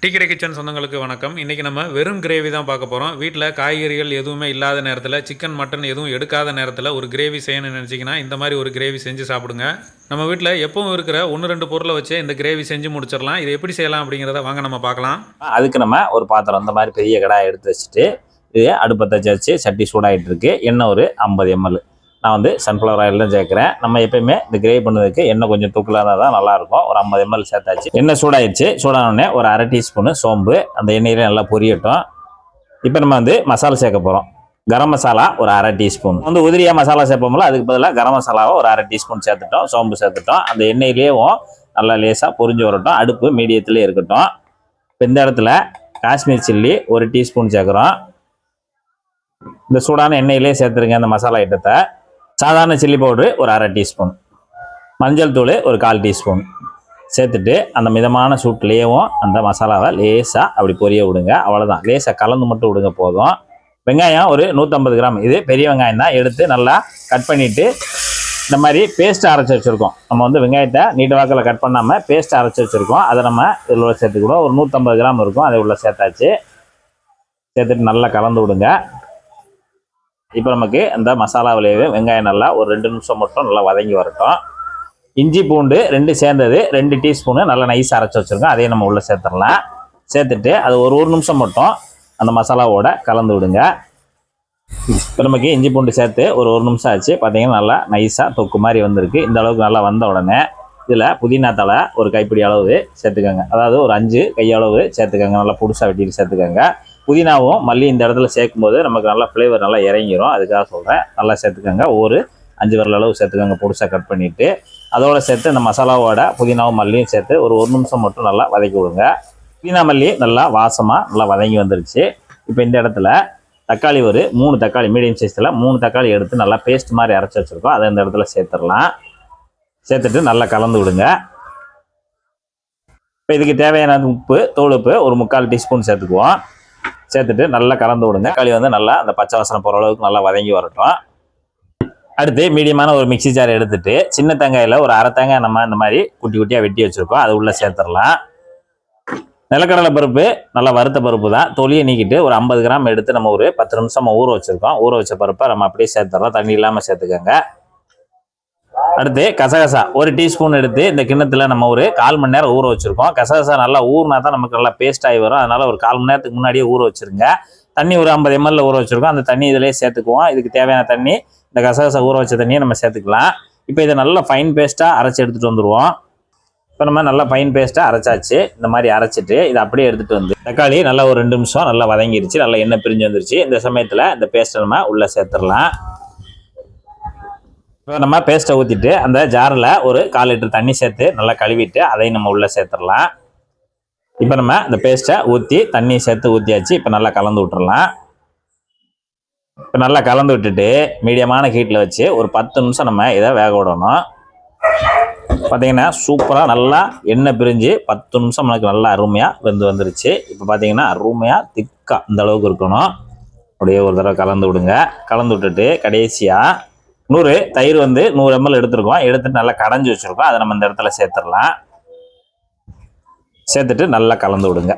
Tea கடை kitchen சொந்தங்களுக்கு வணக்கம். இன்றைக்கி நம்ம வெறும் கிரேவி தான் பார்க்க போகிறோம். வீட்டில் காய்கறிகள் எதுவுமே இல்லாத நேரத்தில், சிக்கன் மட்டன் எதுவும் எடுக்காத நேரத்தில் ஒரு கிரேவி செய்யணும்னு நினச்சிங்கன்னா இந்த மாதிரி ஒரு கிரேவி செஞ்சு சாப்பிடுங்க. நம்ம வீட்டில் எப்பவும் இருக்கிற 1-2 பொருளை வச்சு இந்த கிரேவி செஞ்சு முடிச்சிடலாம். இதை எப்படி செய்யலாம் அப்படிங்கிறத வாங்க நம்ம பார்க்கலாம். அதுக்கு நம்ம ஒரு பாத்திரம் இந்த மாதிரி பெரிய கடாயை எடுத்து வச்சுட்டு இது அடுப்பத்தை வச்சு சட்டி சூடாகிட்டு இருக்கு. எண்ணெய் ஒரு 50 ml. நான் வந்து சன்ஃப்ளவர் ஆயில் தான் சேர்க்குறேன். நம்ம எப்பயுமே இந்த கிரேவி பண்ணதுக்கு எண்ணெய் கொஞ்சம் தூக்கலாக தான் நல்லாயிருக்கும். ஒரு 50 ml சேர்த்தாச்சு. எண்ணெய் சூடாயிடுச்சு. சூடானோடனே ஒரு அரை டீஸ்பூனு சோம்பு அந்த எண்ணெயிலே நல்லா பொரியட்டும். இப்போ நம்ம வந்து மசாலா சேர்க்க போகிறோம். கரம் மசாலா ஒரு அரை டீஸ்பூன். வந்து உதிரியாக மசாலா சேர்ப்போம்ல, அதுக்கு பதிலாக கரம் மசாலாவை ஒரு அரை டீஸ்பூன் சேர்த்துட்டோம். சோம்பு சேர்த்துட்டோம். அந்த எண்ணெயிலேயும் நல்லா லேசாக பொரிஞ்சு வரட்டும். அடுப்பு மீடியத்துலேயே இருக்கட்டும். இப்போ இந்த இடத்துல காஷ்மீர் சில்லி ஒரு டீஸ்பூன் சேர்க்குறோம். இந்த சூடான எண்ணெயிலே சேர்த்துருங்க அந்த மசாலா ஐட்டத்தை. சாதாரண சில்லி பவுட்ரு ஒரு அரை டீஸ்பூன், மஞ்சள் தூள் ஒரு 1/4 டீஸ்பூன் சேர்த்துட்டு அந்த மிதமான சூட்லேயும் அந்த மசாலாவை லேசாக அப்படி பொரிய விடுங்க. அவ்வளோதான், லேசாக கலந்து மட்டும் விடுங்க போதும். வெங்காயம் ஒரு 150 கிராம், இது பெரிய வெங்காயம் தான், எடுத்து நல்லா கட் பண்ணிவிட்டு இந்த மாதிரி பேஸ்ட் அரைச்சி வச்சுருக்கோம். நம்ம வந்து வெங்காயத்தை நீட்ட வாக்கில் கட் பண்ணாமல் பேஸ்ட் அரைச்சி வச்சுருக்கோம். அதை நம்ம இதில் உள்ள சேர்த்துக்கூட ஒரு 150 கிராம் இருக்கும். அதை உள்ள சேர்த்தாச்சு. சேர்த்துட்டு நல்லா கலந்து விடுங்க. இப்போ நமக்கு அந்த மசாலாவிலேயே வெங்காயம் நல்லா ஒரு 2 நிமிஷம் மட்டும் நல்லா வதங்கி வரட்டும். இஞ்சி பூண்டு 2 சேர்ந்தது 2 டீஸ்பூனு நல்லா நைஸ் அரைச்சி வச்சுருக்கோம். அதையும் நம்ம உள்ளே சேர்த்துடலாம். சேர்த்துட்டு அது ஒரு நிமிஷம் மட்டும் அந்த மசாலாவோட கலந்து விடுங்க. இப்போ நமக்கு இஞ்சி பூண்டு சேர்த்து ஒரு நிமிஷம் ஆச்சு. பார்த்தீங்கன்னா நல்லா நைஸாக தொக்கு மாதிரி வந்திருக்கு. இந்த அளவுக்கு நல்லா வந்த உடனே இதில் புதினா தலை ஒரு கைப்பிடி அளவு சேர்த்துக்கோங்க. அதாவது ஒரு 5 கையளவு சேர்த்துக்கோங்க. நல்லா புதுசாக வெட்டிட்டு சேர்த்துக்கோங்க. புதினாவும் மல்லி இந்த இடத்துல சேர்க்கும்போது நமக்கு நல்லா ஃப்ளேவர் நல்லா இறங்கிடும். அதுக்காக சொல்கிறேன். நல்லா சேர்த்துக்கோங்க. ஒரு 5 விரல் அளவு சேர்த்துக்கோங்க புதுசாக கட் பண்ணிவிட்டு. அதோடு சேர்த்து இந்த மசாலாவோட புதினாவும் மல்லியும் சேர்த்து ஒரு நிமிஷம் மட்டும் நல்லா வதக்கி விடுங்க. புதினா மல்லி நல்லா வாசமாக நல்லா வதங்கி வந்துருச்சு. இப்போ இந்த இடத்துல தக்காளி ஒரு 3 தக்காளி மீடியம் சைஸில் 3 தக்காளி எடுத்து நல்லா பேஸ்ட் மாதிரி அரைச்சி வச்சுருக்கோம். அதை இந்த இடத்துல சேர்த்துடலாம். சேர்த்துட்டு நல்லா கலந்து விடுங்க. இப்போ இதுக்கு தேவையான உப்பு, தூள் உப்பு ஒரு 3/4 டீஸ்பூன் சேர்த்துக்குவோம். சேர்த்துட்டு நல்லா கலந்து விடுங்க. தக்காளி வந்து நல்லா அந்த பச்சை வாசனை போகிற அளவுக்கு நல்லா வதங்கி வரட்டும். அடுத்து மீடியமான ஒரு மிக்சி ஜார் எடுத்துட்டு சின்ன தேங்காயில் ஒரு அரை தேங்காய் நம்ம இந்த மாதிரி குட்டி குட்டியாக வெட்டி வச்சுருக்கோம். அது உள்ளே சேர்த்துடலாம். நிலக்கடலை பருப்பு நல்லா வறுத்த பருப்பு தான், தொலியை நீக்கிட்டு ஒரு 50 கிராம் எடுத்து நம்ம ஒரு 10 நிமிஷம் ஊற வச்சுருக்கோம். ஊற வச்ச பருப்பை நம்ம அப்படியே சேர்த்துடலாம். தண்ணி இல்லாமல் சேர்த்துக்கோங்க. அடுத்து கசகசா ஒரு டீஸ்பூன் எடுத்து இந்த கிண்ணத்தில் நம்ம ஒரு 1/4 மணி நேரம் ஊற வச்சுருக்கோம். கசகசா நல்லா ஊறினா தான் நமக்கு நல்லா பேஸ்ட் ஆகி வரும். அதனால் ஒரு 1/4 மணி நேரத்துக்கு முன்னாடியே ஊற வச்சுருங்க. தண்ணி ஒரு 50 ml ஊற வச்சுருக்கோம். அந்த தண்ணி இதிலே சேர்த்துக்குவோம். இதுக்கு தேவையான தண்ணி இந்த கசகசா ஊற வச்ச தண்ணியை நம்ம சேர்த்துக்கலாம். இப்போ இதை நல்லா ஃபைன் பேஸ்ட்டாக அரைச்சி எடுத்துகிட்டு வந்துடுவோம். இப்போ நம்ம நல்லா ஃபைன் பேஸ்ட்டாக அரைச்சாச்சு. இந்த மாதிரி அரைச்சிட்டு இதை அப்படியே எடுத்துகிட்டு வந்து தக்காளி நல்லா ஒரு 2 நிமிஷம் நல்லா வதங்கிடுச்சு. நல்லா எண்ணெய் பிரிஞ்சு வந்துருச்சு. இந்த சமயத்தில் இந்த பேஸ்ட்டை நம்ம உள்ளே சேர்த்துடலாம். இப்போ நம்ம பேஸ்ட்டை ஊற்றிட்டு அந்த ஜாரில் ஒரு 1/4 லிட்டர் தண்ணி சேர்த்து நல்லா கழுவிட்டு அதையும் நம்ம உள்ளே சேர்த்துடலாம். இப்போ நம்ம இந்த பேஸ்ட்டை ஊற்றி தண்ணி சேர்த்து ஊற்றியாச்சு. இப்போ நல்லா கலந்து விட்டுறலாம். இப்போ நல்லா கலந்து விட்டுட்டு மீடியமான ஹீட்டில் வச்சு ஒரு 10 நிமிஷம் நம்ம இதை வேக விடணும். பார்த்தீங்கன்னா சூப்பராக நல்லா எண்ணெய் பிரிஞ்சு 10 நிமிஷம் நமக்கு நல்லா அருமையாக வந்துருச்சு. இப்போ பார்த்தீங்கன்னா அருமையாக திக்காக இந்த அளவுக்கு இருக்கணும். அப்படியே ஒரு தடவை கலந்து விடுங்க. கலந்து விட்டுட்டு கடைசியாக தயிர் வந்து 100 ml எடுத்துருக்கோம். எடுத்துட்டு நல்லா கடைஞ்சி வச்சுருக்கோம். அதை நம்ம இந்த இடத்துல சேர்த்துடலாம். சேர்த்துட்டு நல்லா கலந்து விடுங்க.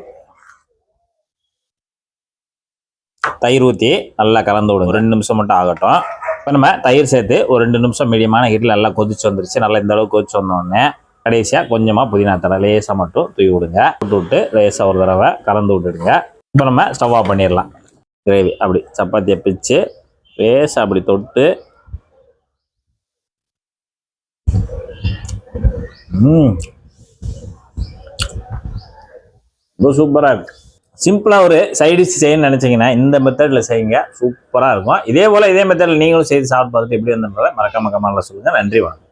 தயிர் ஊற்றி நல்லா கலந்து விடுங்க. 2 நிமிஷம் மட்டும் ஆகட்டும். இப்போ நம்ம தயிர் சேர்த்து ஒரு 2 நிமிஷம் மீடியமான ஹீட்டில் நல்லா கொதிச்சு வந்துருச்சு. நல்லா இந்த அளவுக்கு கொதிச்சு வந்தோடனே கடைசியாக கொஞ்சமாக புதினா தலை லேசாக மட்டும் தூவி விடுங்க. விட்டு லேசாக ஒரு தடவை கலந்து விட்டுடுங்க. இப்போ நம்ம ஸ்டவ் ஆஃப் பண்ணிடலாம். கிரேவி அப்படி சப்பாத்தியை பிச்சு லேசாக அப்படி தொட்டு ரொம்ப சூப்பராக இருக்கு. சிம்பிளாக ஒரு சைடிஷ் செய்யணும்னு நினச்சிங்கன்னா இந்த மெத்தடில் செய்யுங்க. சூப்பராக இருக்கும். இதே மெத்தடில் நீங்களும் செய்து சாப்பிட்டு பார்த்துட்டு எப்படி வந்ததுன்றதை மறக்காம கமெண்ட்ல சொல்லுங்கள். நன்றி, வணக்கம்.